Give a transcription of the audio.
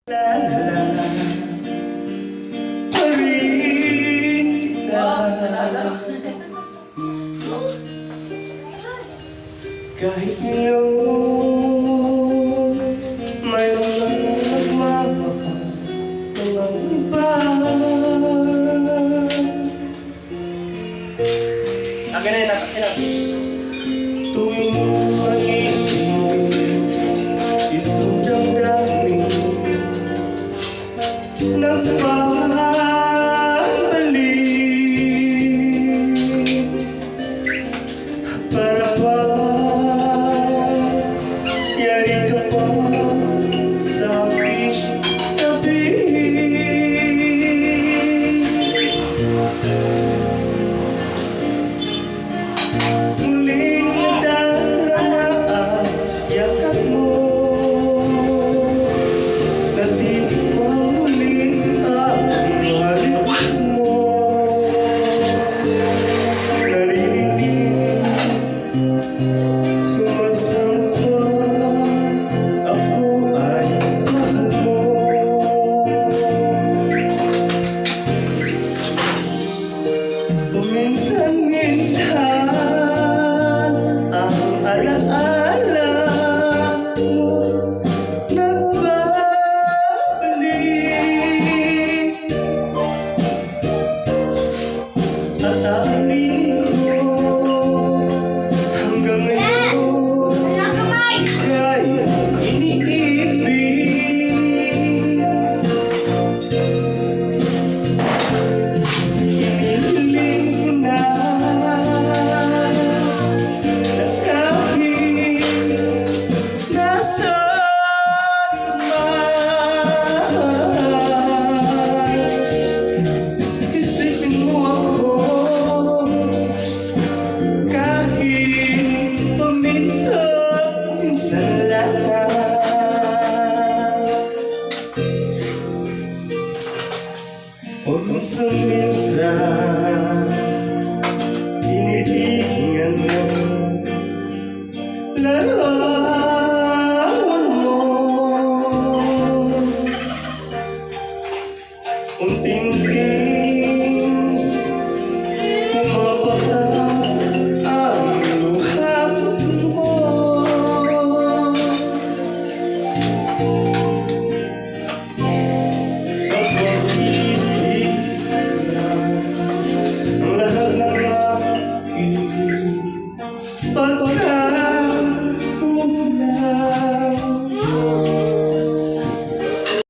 Kahit ngayon mayroon lang nagmamahal ng iba. Akin na yun, akin na. Tuwing mag-isip itong damdamin nagpapalik para ba yari ka pa sa aking tabi. Muling nadarama ang yakap mo, natitikmang muli ang halik mo. Narinig, sumasampal, ako ay mahal mo. Minsan-minsan ang alaala mo nagbabalik at aalin ko hanggang ngayon ika'y iniibig. Inihiling na kahit nasaan man, isipin mo ako kahit paminsan-minsan lang. O kung minsan initingan mo, larawan mo, unting